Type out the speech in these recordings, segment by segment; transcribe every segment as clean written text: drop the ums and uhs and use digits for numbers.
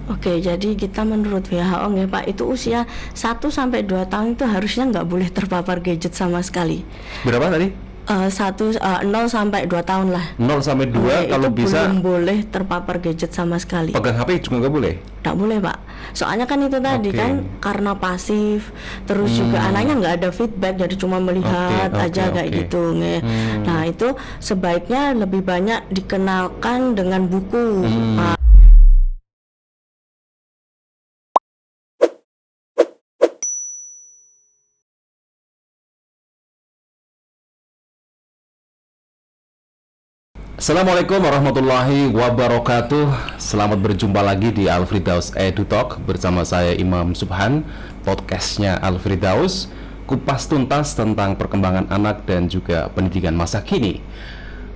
Oke, jadi kita menurut WHO ya Pak, itu usia 1 sampai 2 tahun itu harusnya nggak boleh terpapar gadget sama sekali. Berapa tadi? 0 sampai 2 tahun lah. 0 sampai 2 Oke, kalau itu bisa belum boleh terpapar gadget sama sekali. pegang HP juga nggak boleh? Nggak boleh Pak. Soalnya kan itu tadi Oke. kan karena pasif, terus juga anaknya nggak ada feedback, jadi cuma melihat Oke, aja kayak oke. gitu. Nge. Nah itu sebaiknya lebih banyak dikenalkan dengan buku. Nah, Assalamualaikum warahmatullahi wabarakatuh. Selamat berjumpa lagi di Al-Firdaus Edu Talk bersama saya Imam Subhan. Podcastnya Al-Firdaus, kupas tuntas tentang perkembangan anak dan juga pendidikan masa kini.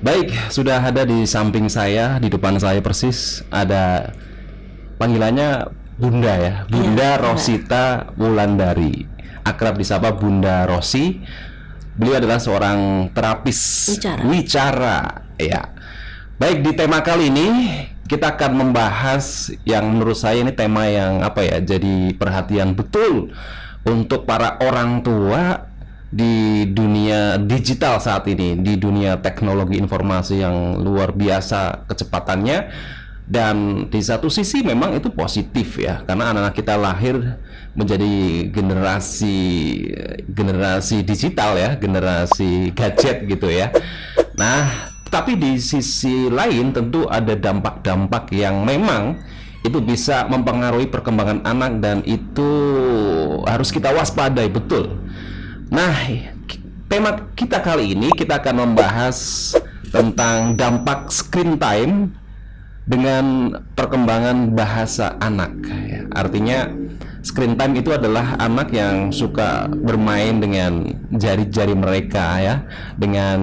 Baik, sudah ada di samping saya, di depan saya persis ada panggilannya Bunda ya, Bunda Rosita Wulandari, akrab disapa Bunda Rosi. Beliau adalah seorang terapis wicara ya. Baik, di tema kali ini kita akan membahas yang menurut saya ini tema yang jadi perhatian betul untuk para orang tua di dunia digital saat ini, di dunia teknologi informasi yang luar biasa kecepatannya. Dan di satu sisi memang itu positif ya, karena anak-anak kita lahir menjadi generasi digital ya, generasi gadget gitu ya. Nah, tapi di sisi lain tentu ada dampak-dampak yang memang itu bisa mempengaruhi perkembangan anak dan itu harus kita waspadai betul. Nah, tema kita kali ini kita akan membahas tentang dampak screen time dengan perkembangan bahasa anak ya. Artinya screen time itu adalah anak yang suka bermain dengan jari-jari mereka ya, dengan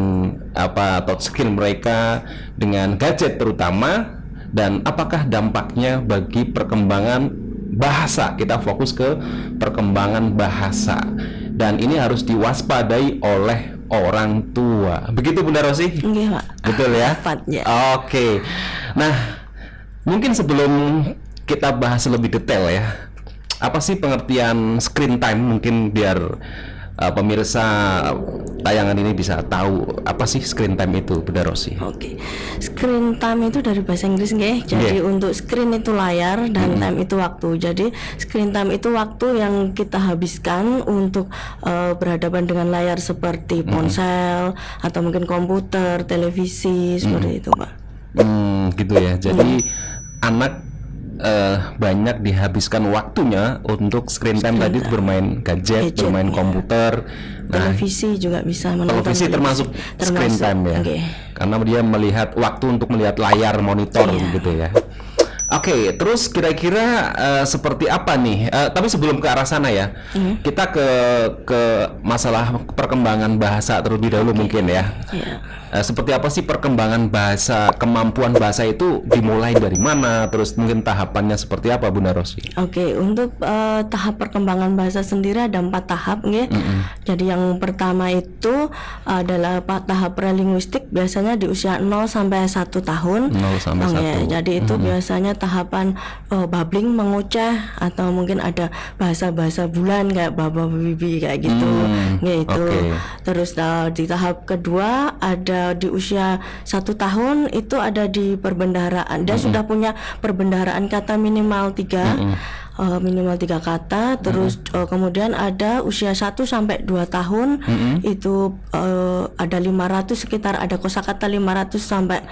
touchscreen mereka, dengan gadget terutama, dan apakah dampaknya bagi perkembangan bahasa. Kita fokus ke perkembangan bahasa dan ini harus diwaspadai oleh orang tua. Begitu Bunda Rosi? Iya Pak. Betul ya? Tepat, ya. Oke. Nah, mungkin sebelum kita bahas lebih detail ya, apa sih pengertian screen time? Mungkin biar pemirsa tayangan ini bisa tahu apa sih screen time itu, Bunda Rosi. Oke, screen time itu dari bahasa Inggris nggih. Jadi untuk screen itu layar dan time itu waktu. Jadi screen time itu waktu yang kita habiskan untuk berhadapan dengan layar seperti ponsel atau mungkin komputer, televisi seperti itu, Pak. Gitu ya. Jadi anak banyak dihabiskan waktunya untuk screen time tadi, bermain gadget, bermain komputer. Televisi juga bisa menonton. Televisi termasuk screen time ya. Karena dia melihat waktu untuk melihat layar monitor gitu ya. Oke, terus kira-kira seperti apa nih? Tapi sebelum ke arah sana ya, kita ke masalah perkembangan bahasa terlebih dahulu mungkin ya. Seperti apa sih perkembangan bahasa, kemampuan bahasa itu dimulai dari mana? Terus mungkin tahapannya seperti apa, Bunda Rosi? Oke, untuk tahap perkembangan bahasa sendiri ada 4 tahap nggih. Jadi yang pertama itu adalah tahap prelinguistik, biasanya di usia 0 sampai 1 tahun. 0 sampai 1. Jadi itu biasanya tahapan babbling, mengoceh, atau mungkin ada bahasa-bahasa bulan kayak baba bibi kayak gitu. Gitu. Terus di tahap kedua ada di usia 1 tahun itu ada di perbendaharaan. Dia sudah punya perbendaharaan kata minimal 3 kata. Terus kemudian ada usia 1 sampai 2 tahun itu ada 500, sekitar ada kosakata 500 sampai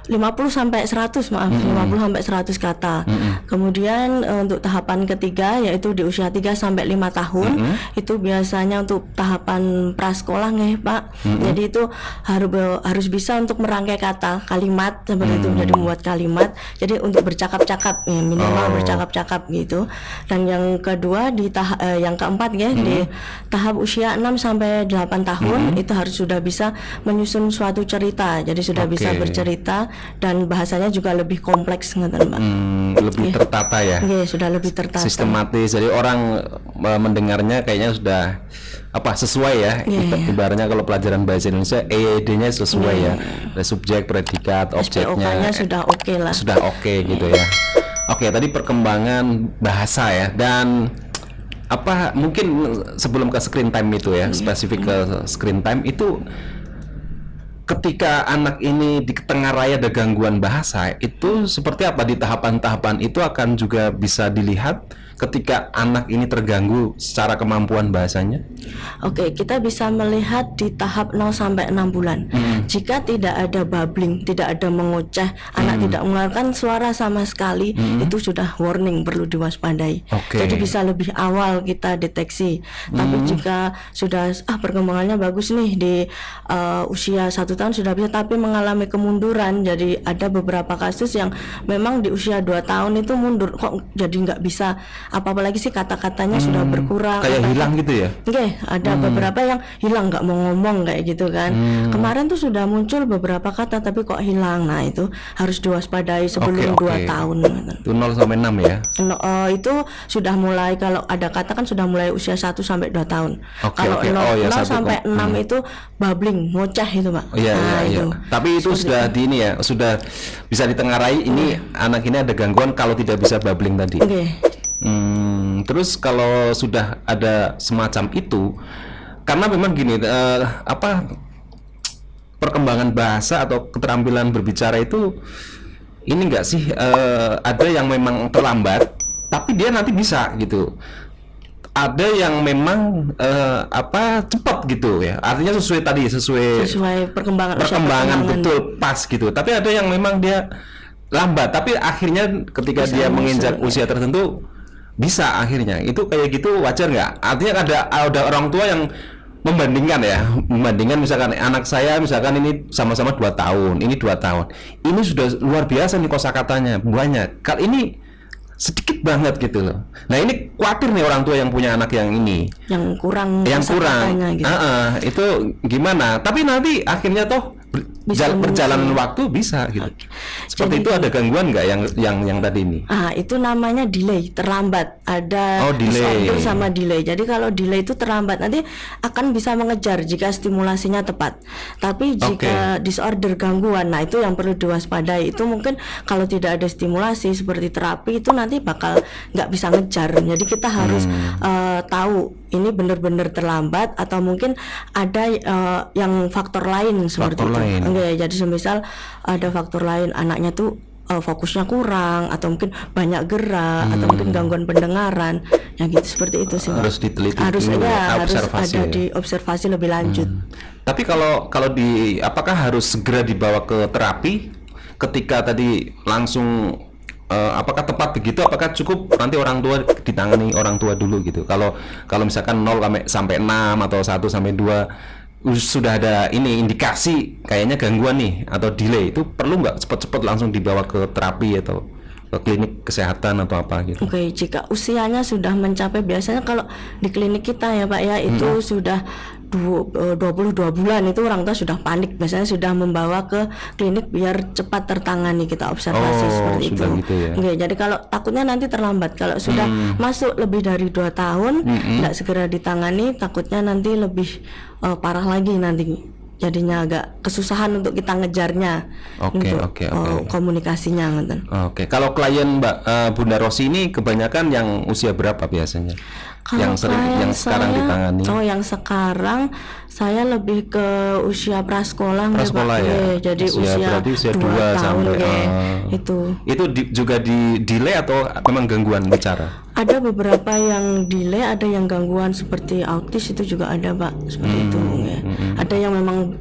50 sampai 100 50 sampai 100 kata. Kemudian untuk tahapan ketiga yaitu di usia 3 sampai 5 tahun itu biasanya untuk tahapan prasekolah nih Pak. Jadi itu harus bisa untuk merangkai kata, kalimat seperti itu, jadi membuat kalimat. Jadi untuk bercakap-cakap ya, minimal bercakap-cakap gitu. Dan yang kedua di yang keempat ya, di tahap usia 6 sampai 8 tahun itu harus sudah bisa menyusun suatu cerita. Jadi sudah bisa bercerita dan bahasanya juga lebih kompleks ngeten Mbak. Lebih tertata ya. Iya, sudah lebih tertata. Sistematis. Jadi orang mendengarnya kayaknya sudah sesuai ya. Ibaratnya kalau pelajaran bahasa Indonesia EYD-nya sesuai ya. Ada subjek, predikat, objeknya. SPOK-nya sudah oke lah. Sudah oke gitu ya. Oke, tadi perkembangan bahasa ya, dan apa mungkin sebelum ke screen time itu ya, spesifik ke screen time itu, ketika anak ini di tengah raya ada gangguan bahasa, itu seperti apa di tahapan-tahapan itu akan juga bisa dilihat ketika anak ini terganggu secara kemampuan bahasanya? Oke, kita bisa melihat di tahap 0 sampai 6 bulan. Jika tidak ada babbling, tidak ada mengoceh, anak tidak mengeluarkan suara sama sekali, itu sudah warning, perlu diwaspadai. Oke. Jadi bisa lebih awal kita deteksi. Tapi jika sudah perkembangannya bagus nih di usia 1 tahun sudah bisa, tapi mengalami kemunduran. Jadi ada beberapa kasus yang memang di usia 2 tahun itu mundur, kok jadi nggak bisa apalagi sih, kata-katanya sudah berkurang, Kayak hilang gitu ya? Oke, ada beberapa yang hilang, nggak mau ngomong kayak gitu kan. Kemarin tuh sudah muncul beberapa kata tapi kok hilang. Nah, itu harus diwaspadai sebelum 2 tahun. Itu 0 sampai 6 ya? Itu sudah mulai, kalau ada kata kan sudah mulai usia 1 sampai 2 tahun. Kalau 0 sampai 6 itu babbling, ngoceh itu, Pak. Iya. Tapi itu sudah di ini ya, sudah bisa ditengarai ini anak ini ada gangguan kalau tidak bisa babbling tadi. Oke. Terus kalau sudah ada semacam itu, karena memang gini, perkembangan bahasa atau keterampilan berbicara itu ini enggak sih, ada yang memang terlambat, tapi dia nanti bisa gitu. Ada yang memang cepat gitu ya. Artinya sesuai perkembangan betul pas gitu. Tapi ada yang memang dia lambat, tapi akhirnya ketika bisa dia menginjak usia tertentu bisa akhirnya. Itu kayak gitu wajar nggak? Artinya ada orang tua yang membandingkan misalkan anak saya misalkan ini sama-sama 2 tahun, ini 2 tahun. Ini sudah luar biasa nih kosakatanya banyak. Kali ini sedikit banget gitu loh. Nah, ini khawatir nih orang tua yang punya anak yang ini yang kurang gitu. Itu gimana? Tapi nanti akhirnya toh perjalanan waktu bisa gitu. Seperti jadi, itu ada gangguan nggak yang tadi ini? Itu namanya delay, terlambat. Ada disorder sama delay. Jadi kalau delay itu terlambat, nanti akan bisa mengejar jika stimulasinya tepat. Tapi jika disorder, gangguan, nah itu yang perlu diwaspadai. Itu mungkin kalau tidak ada stimulasi seperti terapi itu nanti bakal nggak bisa ngejar. Jadi kita harus tahu ini benar-benar terlambat atau mungkin ada yang faktor lain seperti itu. Jadi semisal ada faktor lain, anaknya tuh fokusnya kurang atau mungkin banyak gerak atau mungkin gangguan pendengaran, yang gitu, seperti itu sih. Harus diteliti harus dulu, harus ada diobservasi lebih lanjut. Tapi kalau apakah harus segera dibawa ke terapi ketika tadi langsung apakah tepat begitu? Apakah cukup nanti orang tua ditangani orang tua dulu gitu? Kalau misalkan 0 sampai 6 atau 1 sampai 2 sudah ada ini indikasi kayaknya gangguan nih atau delay, itu perlu nggak cepet-cepet langsung dibawa ke terapi atau ke klinik kesehatan atau apa gitu? Oke, jika usianya sudah mencapai, biasanya kalau di klinik kita ya Pak ya, itu sudah 22 bulan itu orang tua sudah panik, biasanya sudah membawa ke klinik biar cepat tertangani, kita observasi seperti itu. Gitu ya? Oke, jadi kalau takutnya nanti terlambat, kalau sudah masuk lebih dari 2 tahun tidak segera ditangani, takutnya nanti lebih parah lagi nanti. Jadinya agak kesusahan untuk kita ngejarnya, komunikasinya. Kalau klien Bunda Rosi ini kebanyakan yang usia berapa biasanya? Yang sekarang ditangani? Yang sekarang saya lebih ke usia prasekolah ya. Jadi usia 2 tahun itu juga di delay atau memang gangguan bicara? Ada beberapa yang delay, ada yang gangguan seperti autis, itu juga ada Pak, seperti itu ya. Ada yang memang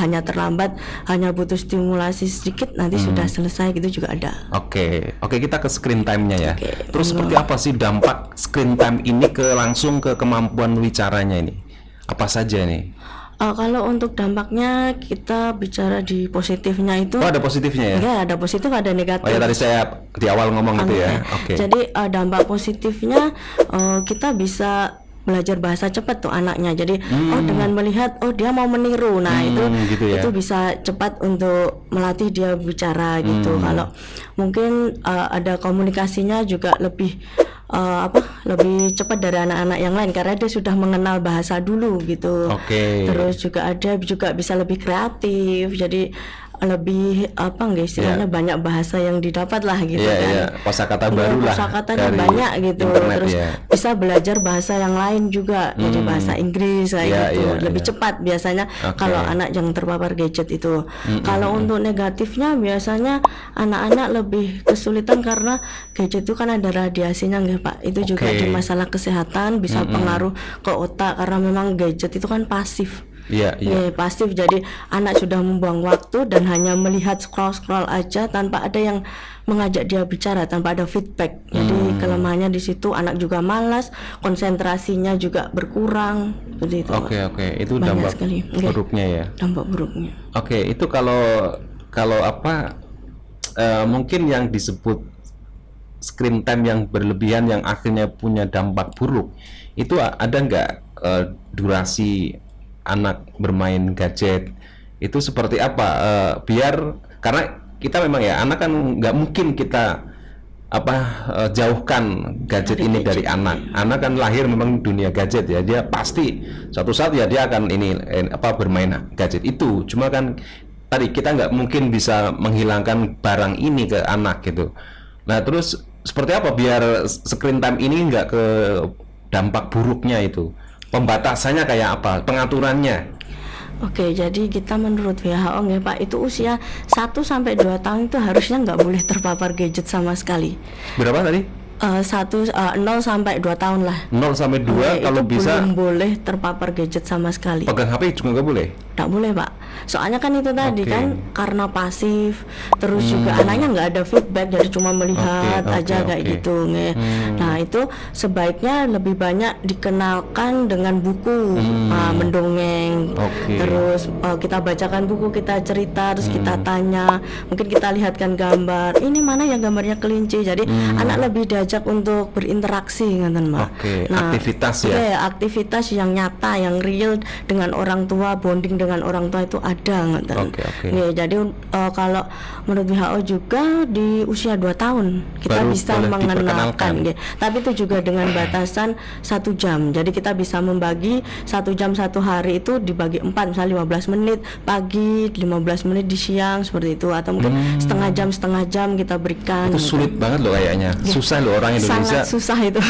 hanya terlambat, hanya butuh stimulasi sedikit nanti sudah selesai, gitu juga ada. Oke, kita ke screen time-nya ya. Terus seperti apa sih dampak screen time ini langsung ke kemampuan bicaranya ini? Apa saja nih? Kalau untuk dampaknya kita bicara di positifnya itu. Ada positifnya ya? Enggak, ada positif, ada negatif. Tadi saya di awal ngomong gitu ya. Jadi dampak positifnya kita bisa belajar bahasa cepat tuh anaknya. Jadi dengan melihat dia mau meniru. Nah, itu bisa cepat untuk melatih dia bicara gitu. Kalau mungkin ada komunikasinya juga lebih lebih cepat dari anak-anak yang lain karena dia sudah mengenal bahasa dulu gitu. Terus juga bisa lebih kreatif. Jadi lebih apa nggak istilahnya banyak bahasa yang didapat lah gitu kan. Kosakata baru lah. Kosakatanya dari banyak gitu. internet, Terus bisa belajar bahasa yang lain juga. Jadi bahasa Inggris kayak gitu. Lebih cepat biasanya kalau anak yang terpapar gadget itu. Kalau untuk negatifnya biasanya anak-anak lebih kesulitan karena gadget itu kan ada radiasinya nggak Pak. Itu juga di masalah kesehatan bisa pengaruh ke otak karena memang gadget itu kan pasif. Pasif, jadi anak sudah membuang waktu dan hanya melihat scroll aja tanpa ada yang mengajak dia bicara, tanpa ada feedback. Jadi kelemahannya di situ, anak juga malas, konsentrasinya juga berkurang seperti itu. Oke, itu dampak buruknya ya. Dampak buruknya. Itu kalau apa mungkin yang disebut screen time yang berlebihan yang akhirnya punya dampak buruk itu ada nggak durasi anak bermain gadget itu seperti apa biar karena kita memang ya anak kan nggak mungkin kita jauhkan gadget ini dari anak kan lahir memang dunia gadget ya, dia pasti suatu saat ya dia akan bermain gadget itu, cuma kan tadi kita nggak mungkin bisa menghilangkan barang ini ke anak gitu. Nah terus seperti apa biar screen time ini nggak ke dampak buruknya itu? Pembatasannya kayak apa? Pengaturannya? Oke, jadi kita menurut WHO ya Pak, itu usia 1-2 tahun itu harusnya nggak boleh terpapar gadget sama sekali. Berapa tadi? 0-2 tahun lah. 0-2 kalau itu bisa belum boleh terpapar gadget sama sekali. Pegang HP juga nggak boleh? Nggak boleh Pak. Soalnya kan itu tadi kan karena pasif, terus juga anaknya nggak ada feedback, jadi cuma melihat aja kayak gitu. Nah itu sebaiknya lebih banyak dikenalkan dengan buku, mendongeng. Terus kita bacakan buku, kita cerita, terus kita tanya, mungkin kita lihatkan gambar. Ini mana yang gambarnya kelinci? Jadi anak lebih diajak untuk berinteraksi, ngeten Mbak. Nah, aktivitas ya. Aktivitas yang nyata, yang real dengan orang tua, bonding dengan orang tua itu ada, ngeten. Jadi kalau menurut WHO juga di usia 2 tahun kita baru bisa mengenalkan. Tapi itu juga dengan batasan 1 jam. Jadi kita bisa membagi 1 jam satu hari itu dibagi 4, misalnya 15 menit pagi, 15 menit di siang seperti itu, atau mungkin setengah jam kita berikan. Itu sulit banget loh kayaknya. Susah loh orang Indonesia. Sangat susah itu.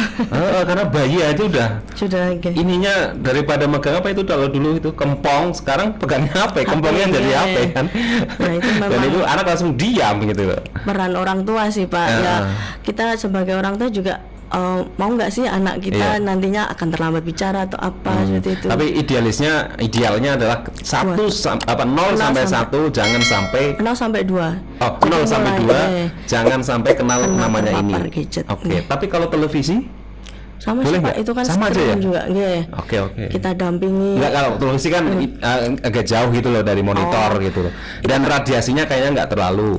Karena bayi aja sudah ininya daripada megang apa itu, kalau dulu itu kempong, sekarang pegangnya HP, kempongnya jadi HP kan. Nah, itu memang dan itu anak langsung diam gitu loh. Peran orang tua sih Pak. Ya kita sebagai orang tua juga mau nggak sih anak kita nantinya akan terlambat bicara atau apa seperti itu. Tapi idealnya adalah 0 sampai 1 jangan sampai 0 sampai 2. 0 sampai 2 jangan sampai kenal namanya ini. Tapi kalau televisi sama boleh sih Pak, itu kan sama aja ya? juga kita dampingi. Enggak, kalau televisi kan agak jauh gitu loh dari monitor gitu loh. Dan radiasinya kayaknya nggak terlalu.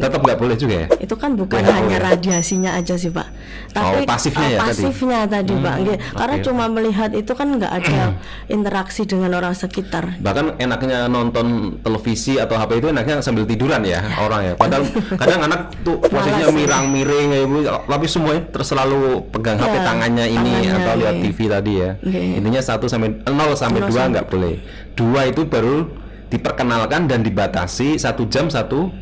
Tetap nggak boleh juga ya? Itu kan bukan hanya radiasinya aja sih Pak, tapi pasifnya tadi Pak. Karena cuma melihat itu kan nggak ada interaksi dengan orang sekitar. Bahkan enaknya nonton televisi atau HP itu enaknya sambil tiduran ya orang ya. Padahal kadang anak tuh posisinya mirang-miring, tapi semuanya selalu pegang HP tangannya ini atau lihat TV tadi ya. Intinya 0 sampai 2 nggak boleh. 2 itu baru diperkenalkan dan dibatasi 1 jam satu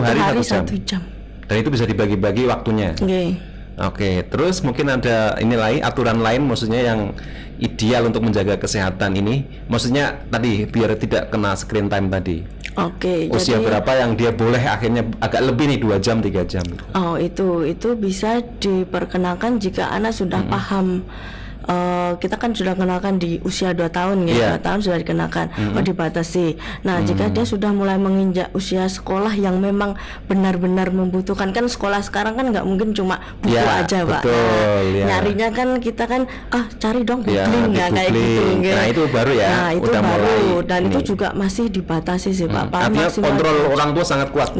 hari 1 jam. Dan itu bisa dibagi-bagi waktunya. Terus mungkin ada aturan lain maksudnya yang ideal untuk menjaga kesehatan ini. Maksudnya tadi biar tidak kena screen time tadi. Usia berapa yang dia boleh akhirnya agak lebih nih 2 jam 3 jam. Itu bisa diperkenalkan jika anak sudah paham. Kita kan sudah kenalkan di usia 2 tahun ya, 2 tahun sudah dikenakan, dibatasi. Nah, jika dia sudah mulai menginjak usia sekolah yang memang benar-benar membutuhkan, kan sekolah sekarang kan nggak mungkin cuma buku aja Pak. Nyarinya kan kita kan cari dong googling kayak gitu. Nah, itu baru ya. Nah, itu udah baru mulai dan itu juga masih dibatasi sih Pak. Artinya kontrol orang tua sangat kuat.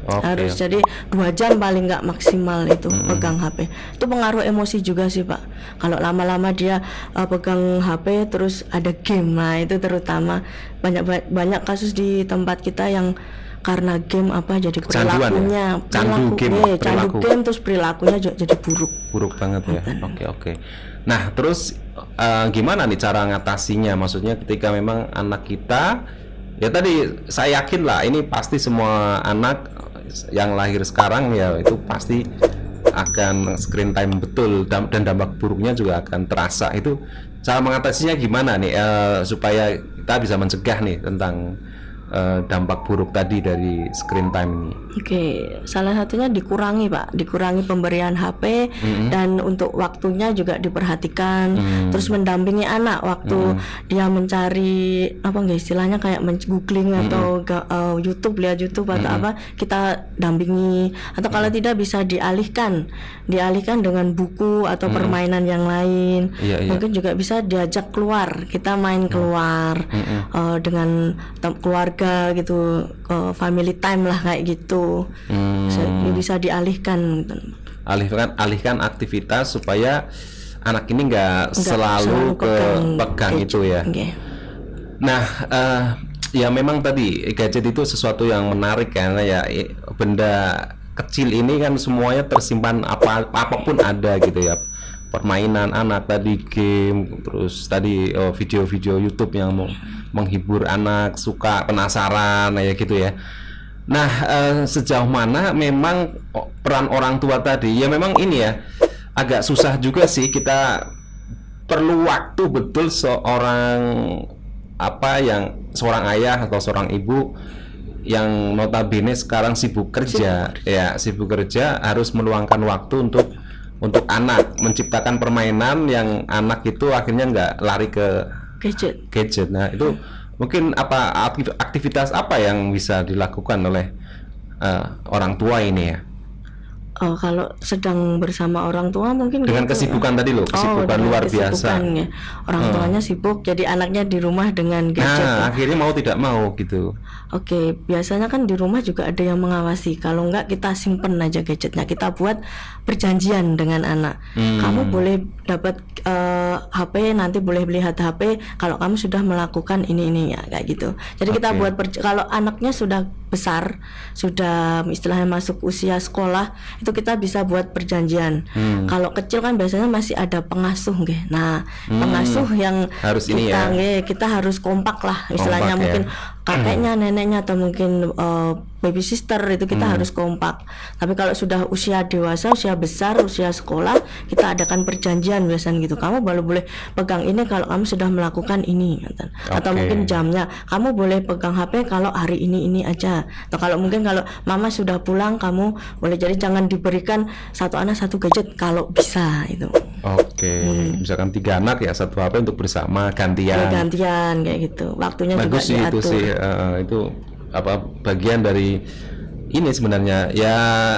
Harus jadi 2 jam paling nggak maksimal itu pegang HP. Itu pengaruh emosi juga sih Pak. Kalau lama-lama dia pegang HP terus ada game, nah itu terutama banyak kasus di tempat kita yang karena game jadi perilakunya candu game terus perilakunya jadi buruk banget ya. Oke. Nah terus gimana nih cara ngatasinya, maksudnya ketika memang anak kita Ya tadi saya yakin lah ini pasti semua anak yang lahir sekarang ya itu pasti akan screen time betul dan dampak buruknya juga akan terasa. Itu cara mengatasinya gimana nih supaya kita bisa mencegah nih tentang dampak buruk tadi dari screen time ini? Oke, salah satunya dikurangi Pak, dikurangi pemberian HP dan untuk waktunya juga diperhatikan. Terus mendampingi anak waktu dia mencari apa nggak istilahnya kayak googling atau YouTube, lihat YouTube atau apa, kita dampingi. Atau kalau tidak bisa dialihkan dengan buku atau permainan yang lain. Mungkin juga bisa diajak keluar, kita main keluar dengan keluarga gitu, family time lah kayak gitu. Bisa dialihkan. Alihkan aktivitas supaya anak ini nggak selalu pegang itu ya. Nah, ya memang tadi gadget itu sesuatu yang menarik karena ya benda kecil ini kan semuanya tersimpan apapun ada gitu ya. Permainan anak tadi, game, terus tadi video-video YouTube yang menghibur anak, suka penasaran ya gitu ya. Nah, sejauh mana memang peran orang tua tadi ya memang ini ya agak susah juga sih, kita perlu waktu betul seorang ayah atau seorang ibu yang notabene sekarang sibuk kerja harus meluangkan waktu untuk anak, menciptakan permainan yang anak itu akhirnya nggak lari ke gadget. Nah itu mungkin aktivitas apa yang bisa dilakukan oleh orang tua ini ya? Kalau sedang bersama orang tua mungkin dengan gitu, kesibukan tadi loh, kesibukan luar biasa. Ya. Orang tuanya sibuk, jadi anaknya di rumah dengan gadget. Nah, akhirnya mau tidak mau gitu. Oke, biasanya kan di rumah juga ada yang mengawasi. Kalau enggak kita simpen aja gadgetnya. Kita buat perjanjian dengan anak. Kamu boleh dapat HP, nanti boleh lihat HP kalau kamu sudah melakukan ini ya, kayak gitu. Jadi kita buat kalau anaknya sudah besar, sudah istilahnya masuk usia sekolah, itu kita bisa buat perjanjian. Kalau kecil kan biasanya masih ada pengasuh, nggih. Nah, pengasuh yang harus kita harus kompak lah, istilahnya mungkin kakeknya, neneknya atau mungkin baby sister itu kita harus kompak. Tapi kalau sudah usia dewasa, usia besar, usia sekolah, kita adakan perjanjian biasanya gitu. Kamu baru boleh pegang ini kalau kamu sudah melakukan ini, gitu. Atau mungkin jamnya, kamu boleh pegang HP kalau hari ini aja. Atau kalau mungkin kalau mama sudah pulang, kamu boleh, jadi jangan diberikan satu anak satu gadget kalau bisa itu. Misalkan 3 anak ya satu HP untuk bersama gantian kayak gitu. Waktunya bagus juga diatur. Itu bagian dari ini sebenarnya ya,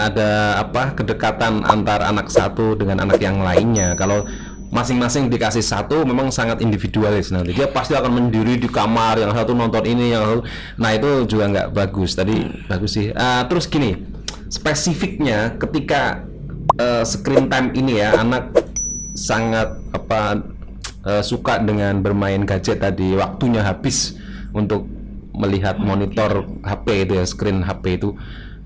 ada kedekatan antar anak satu dengan anak yang lainnya. Kalau masing-masing dikasih satu memang sangat individualis, nanti dia pasti akan mendiri di kamar, yang satu nonton ini, yang satu, nah itu juga nggak bagus. Tadi bagus sih. Terus gini, spesifiknya ketika screen time ini ya, anak sangat suka dengan bermain gadget tadi, waktunya habis untuk melihat monitor HP itu ya, screen HP itu.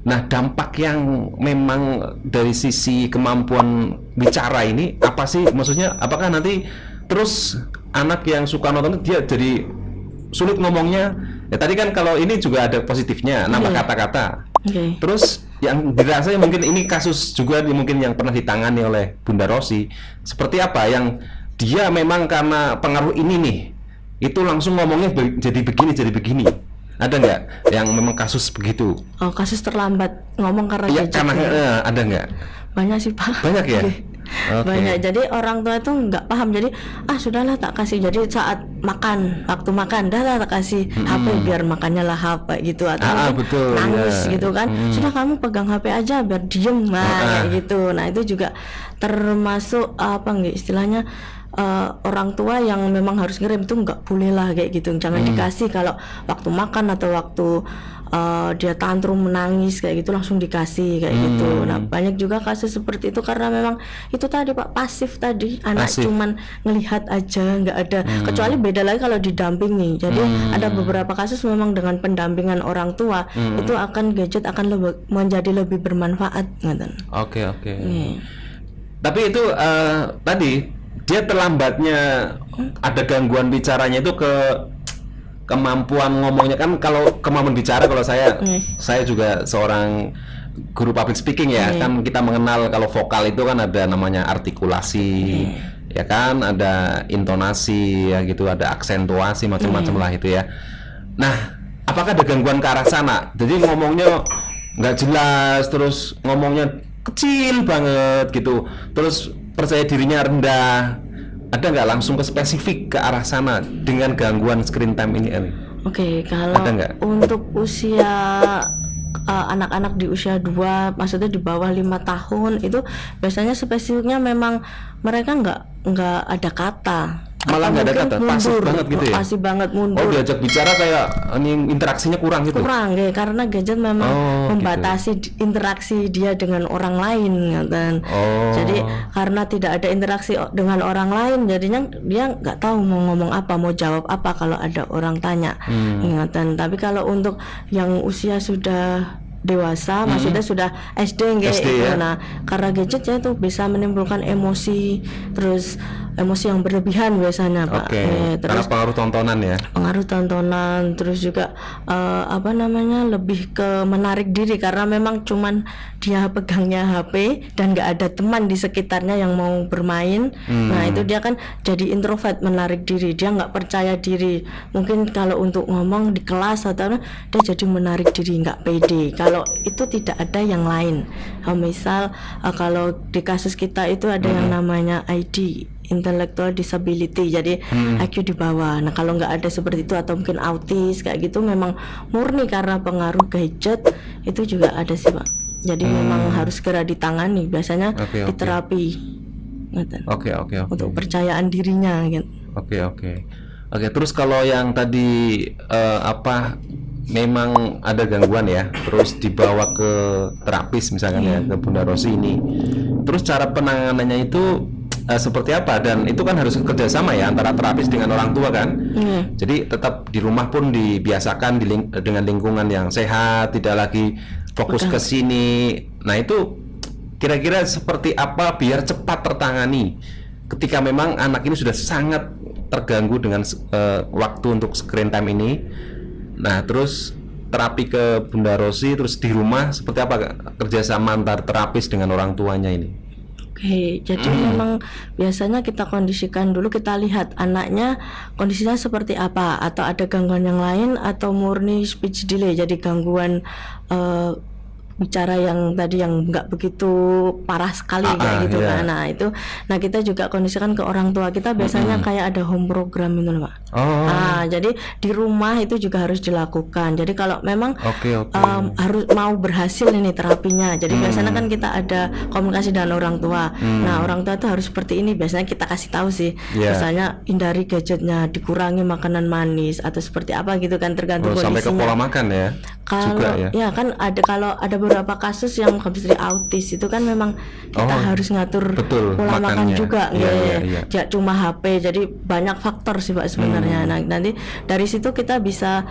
Nah, dampak yang memang dari sisi kemampuan bicara ini apa sih? Maksudnya apakah nanti terus anak yang suka nonton dia jadi sulit ngomongnya? Ya tadi kan kalau ini juga ada positifnya, nambah kata-kata. Terus yang dirasa mungkin ini kasus juga mungkin yang pernah ditangani oleh Bunda Rosi. Seperti apa yang dia memang karena pengaruh ini nih, itu langsung ngomongnya jadi begini. Ada nggak yang memang kasus begitu? Kasus terlambat ngomong karena gadget. Ada nggak? Banyak sih Pak. Banyak ya? Banyak. Jadi orang tua itu nggak paham. Jadi sudahlah tak kasih. Jadi saat waktu makan dah tak kasih HP biar makannya lahap gitu, atau betul, nangis gitu kan. Sudah kamu pegang HP aja biar diem kayak gitu. Nah itu juga termasuk istilahnya orang tua yang memang harus ngerem, itu nggak boleh lah kayak gitu. Jangan dikasih kalau waktu makan atau waktu dia tantrum menangis kayak gitu langsung dikasih kayak gitu. Nah banyak juga kasus seperti itu karena memang itu tadi Pak, pasif tadi, anak cuman ngelihat aja, nggak ada. Kecuali beda lagi kalau didampingi. Jadi ada beberapa kasus memang dengan pendampingan orang tua itu gadget akan menjadi lebih bermanfaat gitu. Tapi itu tadi dia terlambatnya ada gangguan bicaranya itu ke kemampuan ngomongnya kan, kalau kemampuan bicara, kalau saya juga seorang guru public speaking ya, kan kita mengenal kalau vokal itu kan ada namanya artikulasi, ya kan, ada intonasi ya gitu, ada aksentuasi macam-macam lah itu ya. Nah, apakah ada gangguan ke arah sana? Jadi ngomongnya nggak jelas, terus ngomongnya kecil banget gitu, terus percaya dirinya rendah. Ada nggak langsung ke spesifik ke arah sana dengan gangguan screen time ini, Eli? Oke, kalau Ada nggak? untuk usia anak-anak di usia 2, maksudnya di bawah 5 tahun itu biasanya spesifiknya memang mereka nggak ada kata. Malah nggak ada kata, pasif banget gitu ya? Pasif banget, mundur. Oh, diajak bicara kayak ini interaksinya kurang gitu? Kurang ya, karena gadget memang membatasi interaksi dia dengan orang lain, kan. Jadi karena tidak ada interaksi dengan orang lain, jadinya dia nggak tahu mau ngomong apa, mau jawab apa kalau ada orang tanya, ingatan. Tapi kalau untuk yang usia sudah dewasa, maksudnya sudah SD gitu, ya? Nah, karena gadgetnya itu bisa menimbulkan emosi, terus emosi yang berlebihan biasanya, Pak. Karena Terus pengaruh tontonan ya. Pengaruh tontonan, terus juga lebih ke menarik diri karena memang cuman dia pegangnya HP dan nggak ada teman di sekitarnya yang mau bermain. Nah, itu dia kan jadi introvert, menarik diri, dia nggak percaya diri. Mungkin kalau untuk ngomong di kelas atau dia jadi menarik diri, nggak pede. Kalau itu tidak ada yang lain. Misal kalau di kasus kita itu ada yang namanya ID, intellectual disability, jadi IQ di bawah. Nah, kalau nggak ada seperti itu atau mungkin autis kayak gitu, memang murni karena pengaruh gadget, itu juga ada sih, Pak. Jadi memang harus segera ditangani, biasanya di terapi. Untuk percayaan dirinya gitu. Oke, terus kalau yang tadi memang ada gangguan ya, terus dibawa ke terapis misalkan ya, ke Bunda Rosi ini. Terus cara penanganannya itu seperti apa, dan itu kan harus kerjasama ya antara terapis dengan orang tua kan. Jadi tetap di rumah pun dibiasakan dengan lingkungan yang sehat, tidak lagi fokus ke sini. Nah, itu kira-kira seperti apa biar cepat tertangani ketika memang anak ini sudah sangat terganggu dengan waktu untuk screen time ini. Nah, terus terapi ke Bunda Rosi, terus di rumah seperti apa kerjasama antar terapis dengan orang tuanya ini? Jadi memang biasanya kita kondisikan dulu, kita lihat anaknya kondisinya seperti apa, atau ada gangguan yang lain, atau murni speech delay, jadi gangguan bicara yang tadi yang nggak begitu parah sekali kayak gitu kan. Nah, kita juga kondisikan ke orang tua kita, biasanya kayak ada home program itu loh, Pak. Jadi di rumah itu juga harus dilakukan. Jadi kalau memang harus mau berhasil ini terapinya, jadi biasanya kan kita ada komunikasi dengan orang tua. Nah, orang tua itu harus seperti ini, biasanya kita kasih tahu sih, misalnya hindari gadgetnya, dikurangi makanan manis atau seperti apa gitu kan, tergantung kondisinya. Sampai ke pola makan ya. Kalau kan kalau ada beberapa kasus yang habis dari autis itu kan memang kita harus ngatur pola makan juga, ya cuma HP. Jadi banyak faktor sih, Pak, sebenarnya. Nah, nanti dari situ kita bisa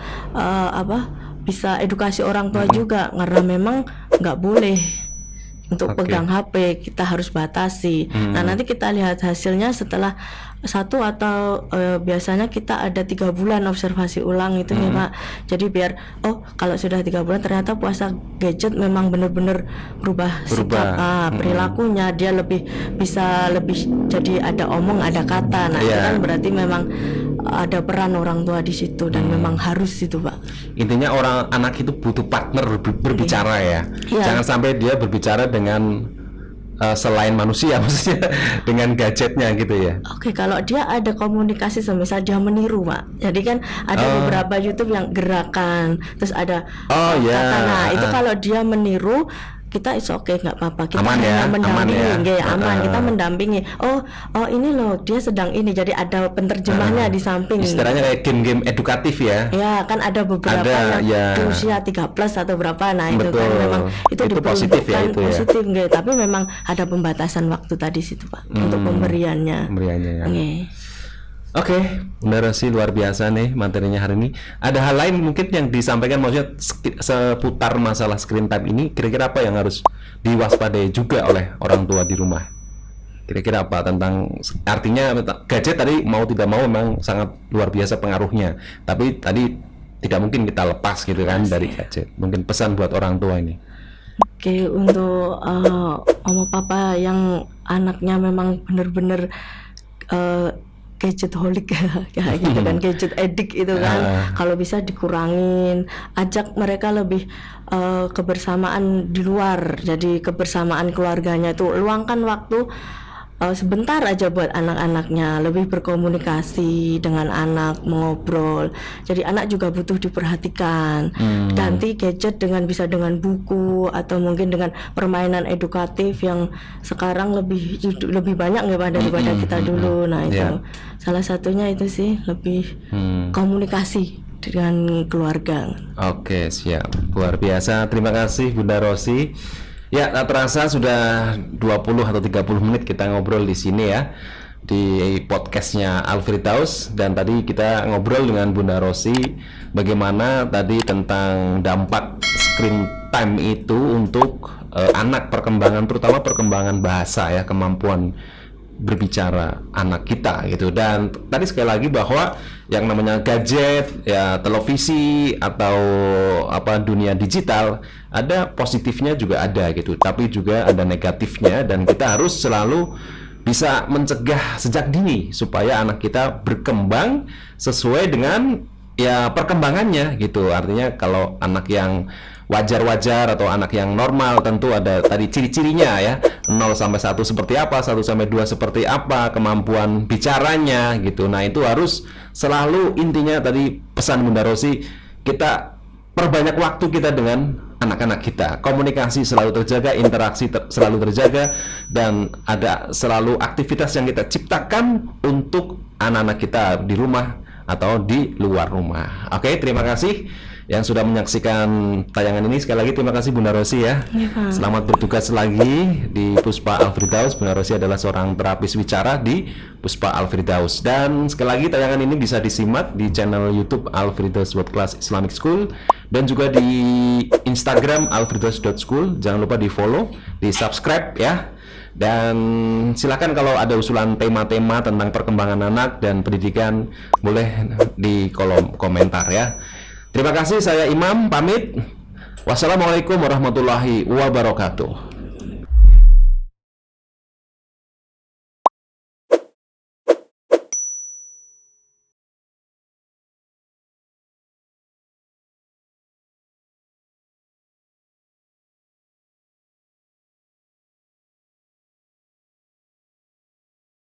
bisa edukasi orang tua juga, karena memang nggak boleh untuk pegang HP, kita harus batasi. Nah, nanti kita lihat hasilnya setelah 1 atau biasanya kita ada 3 bulan observasi ulang itu nih, Pak. Jadi biar kalau sudah 3 bulan ternyata puasa gadget memang benar-benar berubah sikap, perilakunya, dia bisa lebih jadi ada omong, ada kata. Nah, itu kan berarti memang ada peran orang tua di situ, dan memang harus itu, Pak. Intinya anak itu butuh partner berbicara ya. Jangan sampai dia berbicara dengan selain manusia, maksudnya dengan gadgetnya gitu ya. Kalau dia ada komunikasi, misalnya dia meniru, Pak. Jadi kan ada beberapa YouTube yang gerakan, terus ada kata. Nah, itu kalau dia meniru, kita nggak apa-apa, kita hanya mendampingi, kita mendampingi. Ini loh dia sedang ini, jadi ada penterjemahnya di samping. Istilahnya kayak game-game edukatif ya. Ya, kan ada beberapa yang di usia 3+ atau berapa. Nah, itu kan memang itu positif ya, itu positif ya. Tapi memang ada pembatasan waktu tadi situ, Pak, untuk pemberiannya ya. Oke, Bunda Rosi, luar biasa nih materinya hari ini. Ada hal lain mungkin yang disampaikan, maksudnya seputar masalah screen time ini, kira-kira apa yang harus diwaspadai juga oleh orang tua di rumah? Kira-kira apa tentang, artinya gadget tadi mau tidak mau memang sangat luar biasa pengaruhnya. Tapi tadi tidak mungkin kita lepas gitu kan dari gadget. Mungkin pesan buat orang tua ini. Oke, untuk mama papa yang anaknya memang benar-benar gadget holic kayak gitu kan, gadget addict itu kan, kalau bisa dikurangin, ajak mereka lebih kebersamaan di luar, jadi kebersamaan keluarganya itu luangkan waktu sebentar aja buat anak-anaknya, lebih berkomunikasi dengan anak, mengobrol. Jadi anak juga butuh diperhatikan. Ganti gadget bisa dengan buku atau mungkin dengan permainan edukatif yang sekarang lebih banyak daripada kita dulu. Nah itu salah satunya itu sih, lebih komunikasi dengan keluarga. Oke, siap. Luar biasa. Terima kasih Bunda Rosi. Ya, tak terasa sudah 20 atau 30 menit kita ngobrol di sini ya, di podcastnya Alfridaus. Dan tadi kita ngobrol dengan Bunda Rosi bagaimana tadi tentang dampak screen time itu untuk anak, perkembangan, terutama perkembangan bahasa ya, kemampuan berbicara anak kita gitu. Dan tadi sekali lagi bahwa yang namanya gadget ya, televisi atau dunia digital, ada positifnya juga ada gitu, tapi juga ada negatifnya, dan kita harus selalu bisa mencegah sejak dini supaya anak kita berkembang sesuai dengan ya perkembangannya gitu. Artinya kalau anak yang wajar-wajar atau anak yang normal tentu ada tadi ciri-cirinya ya, 0 sampai 1 seperti apa, 1 sampai 2 seperti apa, kemampuan bicaranya gitu. Nah itu harus selalu, intinya tadi pesan Bunda Rosi, kita perbanyak waktu kita dengan anak-anak kita, komunikasi selalu terjaga, interaksi selalu terjaga, dan ada selalu aktivitas yang kita ciptakan untuk anak-anak kita di rumah atau di luar rumah. Oke, terima kasih yang sudah menyaksikan tayangan ini. Sekali lagi terima kasih Bunda Rosi ya. Selamat bertugas lagi di Puspa Alfridaus. Bunda Rosi adalah seorang terapis wicara di Puspa Alfridaus. Dan sekali lagi tayangan ini bisa disimak di channel YouTube Alfridaus World Class Islamic School dan juga di Instagram alfridaus.school. Jangan lupa di follow, di subscribe ya. Dan silakan kalau ada usulan tema-tema tentang perkembangan anak dan pendidikan, boleh di kolom komentar ya. Terima kasih, saya Imam pamit. Wassalamualaikum warahmatullahi wabarakatuh.